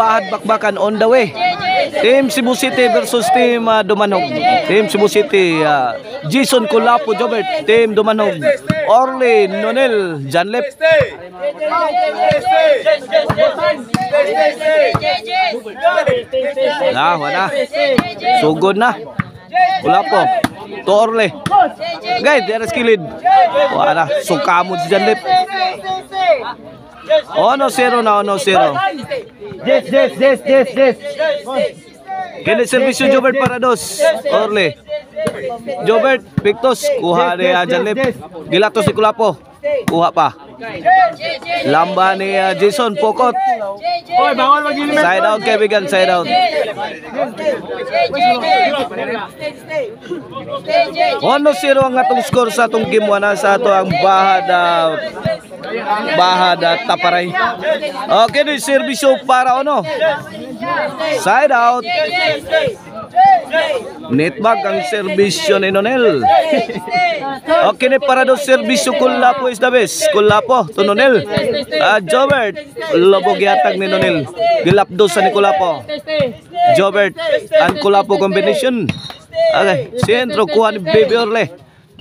Pahad bakbakan on the way. Team Cebu City versus Team Dumanog. Team Cebu City, Jason Culapo Jobert. Team Dumanog, Orly Nonel Janlep. Wala. Sugod na. Culapo to Orly. Guys, there is kilid. Wala. Sukamod si Janlep. 1-0 na, 1-0. Yes. Kini servisyo Jobert para dos. Orly. Jobert, Pictos, kuha ni Janlep. Gilatos si Culapo. Kuha pa. Lamba ni Jason Pokot. Side out kaibigan, side out. 1-0 ang atong score sa atong game 1 sa ato ang Bahad Taparay. Okay, ni servisyo para ono. Side out. Netbag ang serbisyo ni Nonel. Okay, ni para do serbisyo Culapo is the best. Culapo to Nonel. Jobert, lobog yatag ni Nonel. Gilapdo sa ni Culapo. Jobert and Culapo combination. Okay, sentro kuha ni Baby Orly.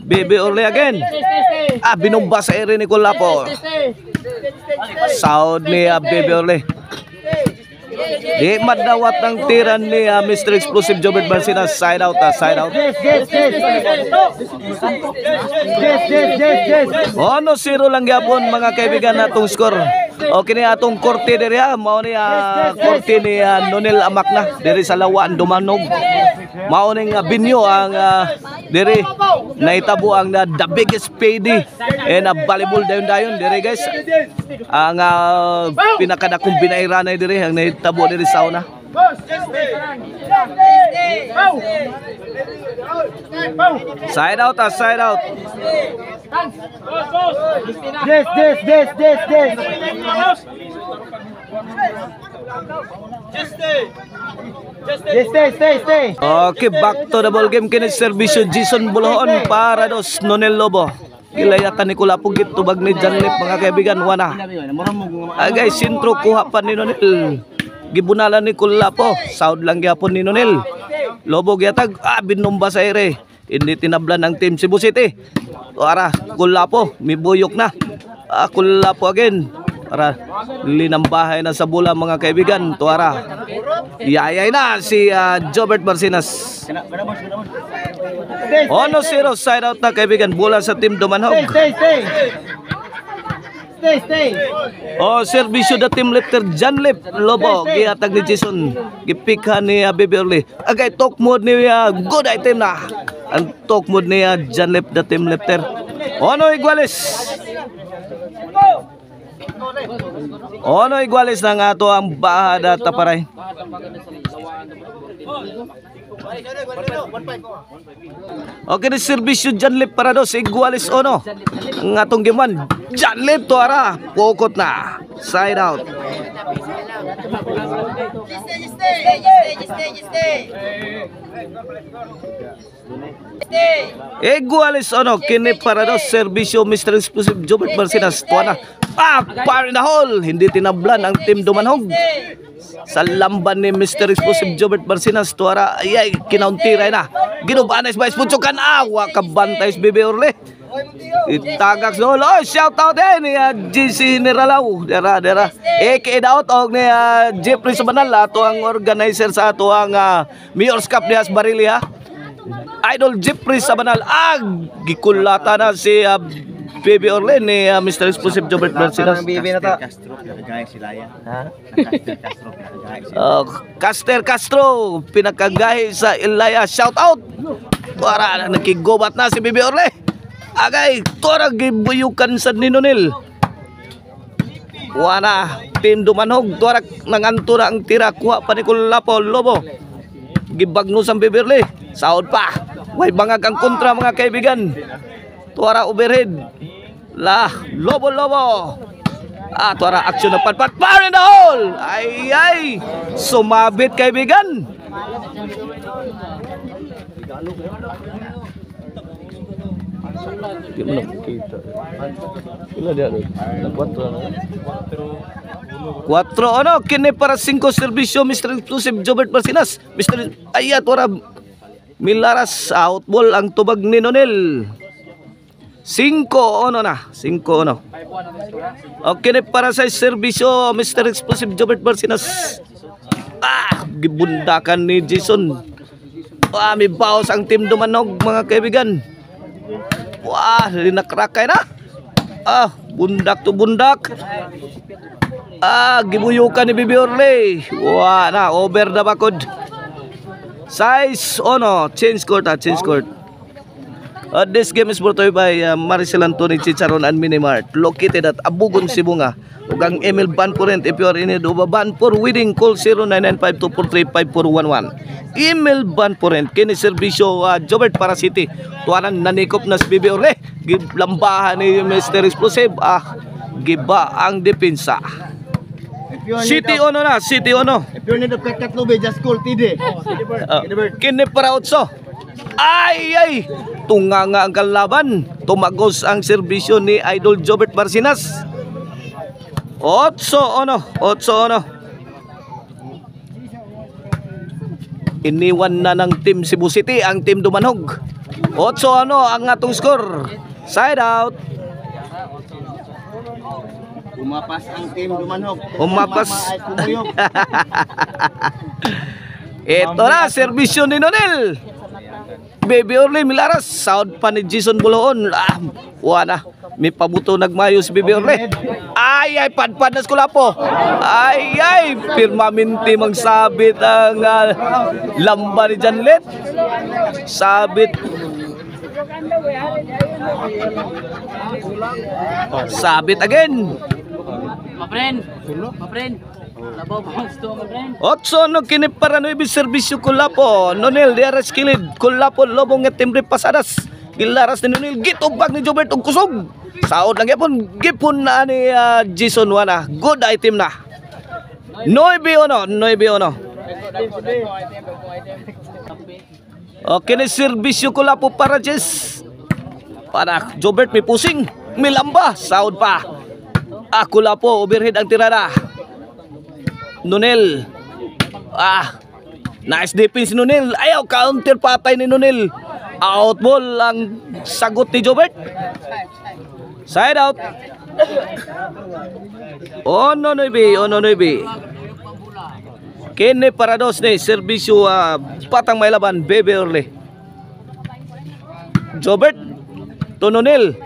Baby Orly again. Binomba sa ere ni Culapo. Sound ni Baby Orly. Di madawat ng tiran ni Mr. Explosive Jobert Barcinas. Side out, side out. 1-0 lang yapon mga kaibigan natong score. Okay ni atong korte diri mao ni korte ni Nonel Amakna diri sa Lawaan Dumanog. Mao ning binyo ang diri naitabo ang the biggest payday and volleyball dayon diri guys. Ang pinakadakong binairanay diri ang naitabo diri sa una. Side out, side out. Yes. Stay. Okay, back to the ball game. Kini servisyo Jason Bulohon para dos Nonel Lobo. Ilayatan ni Culapo gitubag ni Janlep mga kaibigan. Wana. Guys, sintro kuha pa ni Nonel. Gibunalan ni Culapo. Sound lang gyapon ni Nonel. Lobo gyatag binomba sa ere. Hindi tinablan ng Team Cebu City. Ara, Culapo, mibuyok na. Culapo again. Ara, linambahay na sa bola mga kaibigan. Tuara. Yayay na si Jobert Barcinas. 1-0 side out na kaibigan. Bola sa Team Dumanog. Stay. Servisyo da Team Lefter Janlep Lobo. Gihatag ni Jason. Gipikha ni Baby Orly. Agay talk mode ni good item na. Ang talk mode ni Janlep da Team Lefter. Iguales ng ato ang Bahad Taparay. Okay, ni servisyo Janlep para dos Iguales ono. Ang atong giman Janlep to ara pokot na. Side out. Iguales ono kini para dos servisyo Mr. Explosive Jobert Barcinas tuana. Fire in the hole. Hindi tinablan ang Team Dumanog. Sa lamban ni Mr. Explosive Jobert Barcinas tuara ay kinauntiray na. Ginubanes ba ispuntukan awa kabantay Baby Orly. Itagak solo. Shout out ni GC Neralaw. Dera. Daot og ni Jeffrey Sabanal ato ang organizer sa ato ang Mayor's Cup ni Asbarili Idol Jeffrey Sabanal. Gikulata na si Baby Orly ni Mr. Explosive Jobert Barcinas. Caster Castro pinakagahi sa Ilaya. Shout out. Para nakigobat na si Baby Orly. Agay, tora gibuyukan sa ni Nonel. Wana, Team Dumanog tora nangantura ang tira kuha pa ni Culapo Lobo. Gibagno sa Baby Orly. Saud pa. Way bangag ang kontra mga kaibigan. Tuara overhead. Lobo. Tuara action na patpat. Fire in the hole. Ay. Sumabit kaibigan. Di mo nakikita. Ila dia. 4. 4 ano, kini para 5 serbisyo Mr. Exclusive Jobert Marcinas. Mr. Ayat ora Milaras out ball ang tubag ni Nonel. 5 ano na, 5 ano. Okay na para sa serbisyo Mr. Exclusive Jobert Marcinas. Gibundakan ni Jason. May bawas ang team Dumanog mga kaibigan. Rinakrakay na. Bundak to bundak. Gibuyukan ni Bibi Orley. Over the bakod. Size change court. This game is brought to you by Maricel Antony Chicharon and Minimart, located at Abugon, Sibunga. Ug ang email Banpurent, if you are in need of a Banpur wedding, call 0995-243-5411. Email Banpurent, kini serbisyo Jobert para City. Tuwanan nanikop na si Bibi Orle. Giblambahan ni Mr. Explosive. Giba ang depensa. City ono na, City ono. If you need a quick lobby, just call TD. Kini para utso. Ay! Tunga nga ang kalaban. Tumagos ang serbisyo ni Idol Jobert Marcinas. 8 ono. Iniwan na ng Team Cebu City ang Team Dumanog. 8 ano ang atong score. Side out. Umapas ang Team Dumanog. Umapas. Ito na, serbisyo ni Nonel. Baby Orly Milaras, sound pa ni Jason Buloon. Wala. May pabuto nagmayo si Baby Orly. Ay, padpadas ko lapo. Ay, pirmaminti magsabit ang lamba ni Janlet. Sabit. Sabit again. Ma-friend. Labaw pa gusto mo, friend. Otso no kini para no ibig serbisyo kulapo. Nonel diaras kilid kulapo lobong nga timbre pasadas. Gilaras ni Nonel gitubag ni Jobert og kusog. Saod lang yapon gipon na ni Jason Wana. Good item na. 9 ono. Okay ni serbisyo kulapo para Jess. Para Jobert may pusing, may lamba, saod pa. Kulapo overhead ang tirada. Nonel. Nice defense ni Nonel. Ayaw counter patay ni Nonel. Out ball ang sagot ni Jobert. Side out. Ono Noibi. Kene para dos ni serbisyo Patang Mailaban Baby Orly. Jobert to Nonel.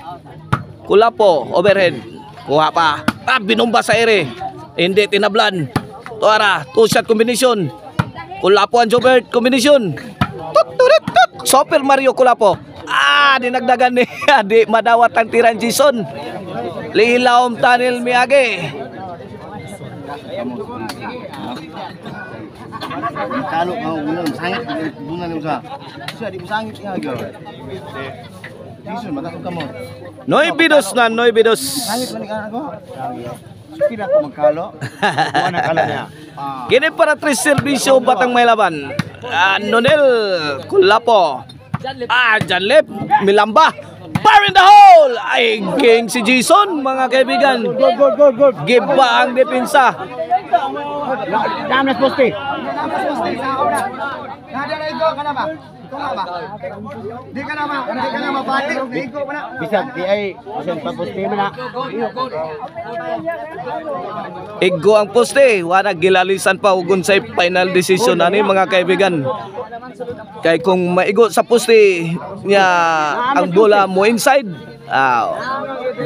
Kulapo overhead. Kuha pa. Binomba sa ere. Hindi tinablan. Tuara, 2-shot combination. Kulapo ang Jobert combination. Super Mario Kulapo. Dinagdagan ni di madawat ang tiran Jason. Lilawom Tanil Miyagi. Talo kau unang sangit bunga ni usaha. Siya di sangit nga gyud. Jason matakot ka mo. Noy bidos. Sangit man ako. Kira ko magkalo. Buwan ang kala niya. Kini para 3 serbisyo Batang Mailaban. Nonel Kulapo. Janlep Milamba. Fire in the hole. Ay, king si Jason mga kaibigan. Good. Giba ang depensa. Dam na poste. Nada na ito kana ba? Di ka na mabalik. Bisag di ay bisag pa poste man na. Igo ang poste, wala gilalisan pa ugon sa final decision ani mga kaibigan. Kay kung maigo sa poste niya ang bola mo inside,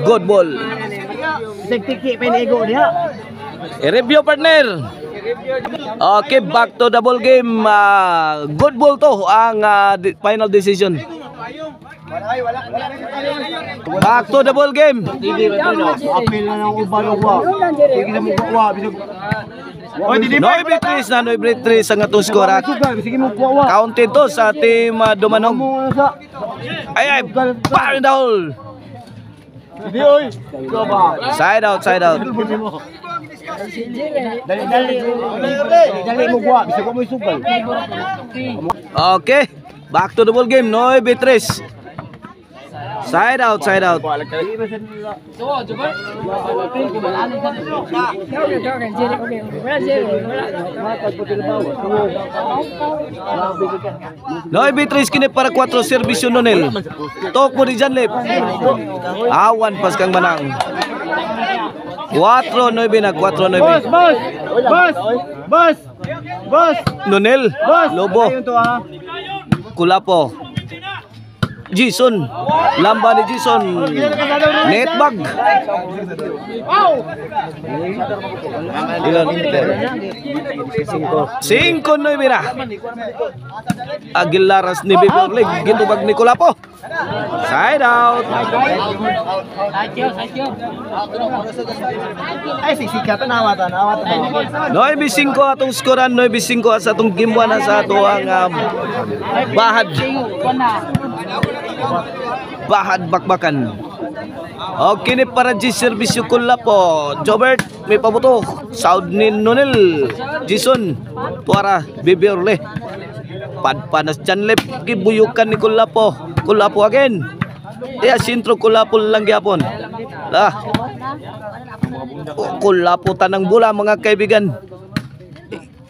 good ball. Bisag tiki pa igo niya. I-review partner. Okay, back to the ball game. Good ball to ang final decision. Back to the ball game. Apil na ng ubalo wa. Sige na mo wa bisag. Noy Beatrice na Noy Beatrice ang atong score. Sige mo wa. Counted to sa team Dumanog. Ay, fire in the hole. Di oy. Side out. Dali mo gua, bisa ko mo isugal. Okay, back to the ball game. Noy Beatrice. Side out, side out. So, Jobert. Mapren, kibalani ka na. Noy B3 kini para 4 servisyo Nonel. Tok mo di Janlip. Awan pas kang manang. 4-9 na 4-9. Boss! Nonel, Lobo, Ayun to ha. Kulapo. Jason, lamba ni Jason. Netbag. Ilan? 5-9 na. Aguilaras ni Biborlig, ginubag ni Kulapo. Side out. Side yun. Ay, sisikatan, awatan. 9-5 atong skoran, 9-5 sa atong game 1 sa ato ang bahad. Bahad bakbakan. Okay ni para G servisyo Kulapo. Jobert may pabuto. Sound ni Nonel. Jason tuara Bibiorle. Padpanas Janlip gibuyukan ni Kulapo. Kulapo again. Sintro Kulapo lang gyapon. Lah. Kulapo tanang bola mga kaibigan.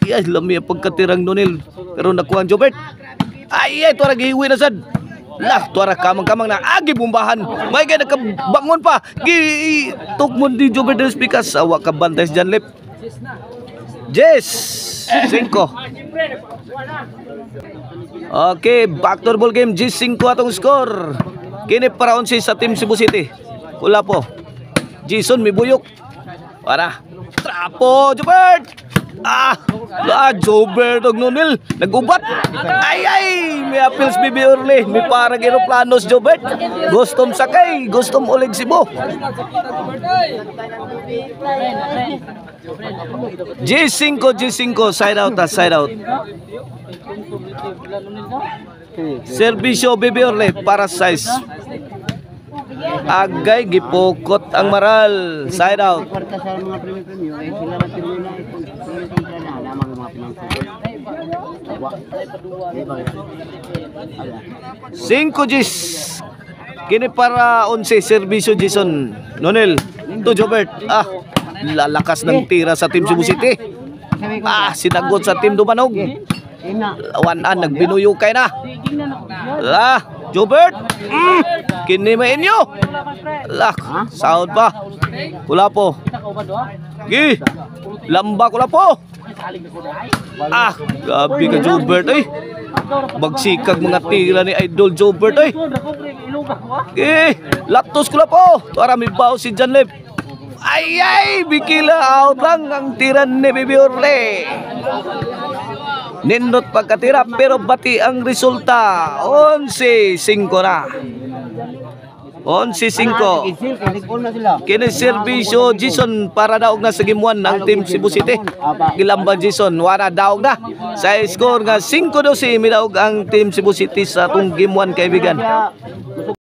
Yes, lami ang pagkatirang Nonel. Pero nakuha ang Jobert. Ay, tuara gihiwi na sad. Lah, tuara kamang-kamang na agi bumbahan. May kaya nakabangon pa. Tukmon di Jobert ng speakers. Awa ka bantay si Janlip. Yes, 5. Okay, back to the ball game. G5 atong score. Kini para 11 sa Team Cebu City. Wala po. Jason may buyok. Para. Trapo, Jobert. Jobert og Nonel nagubat. Ay, may appeals Bibiorle. May parang aeroplanos Jobert. Gustom sakay, gustom ulig Cebu. G5 side out, side out. Servisyo Bibiorle para size. Agay gipokot ang maral. Side out. Kwarta sa mga premyo, eh, sila lang tinuna itong na alamang mga pinangsagot. 5 Gs. Kini para 11 servisyo Jason. Nonel, to Jobert. Lalakas ng tira sa Team Cebu City. Sinagot sa Team Dumanog. Lawanan nagbinuyukay na. Jobert. Kini mainyo. Sound pa. Kulapo. Gi. Lamba Kulapo. Gabi ka Jobert ay. Bagsikag mga tira ni Idol Jobert ay. Latos Kulapo. Tuara may bao si Janlip. Ay, bikila out lang ang tira ni Bibiorle. Nindot pagkatira pero bati ang resulta. 11-5 na. 11-5. Kini servisyo Jason para daog na sa game 1 ng Team Cebu City. Gilamba Jason wala daog na. Sa score nga 5-12 midaog ang Team Cebu City sa atong game 1 kaibigan.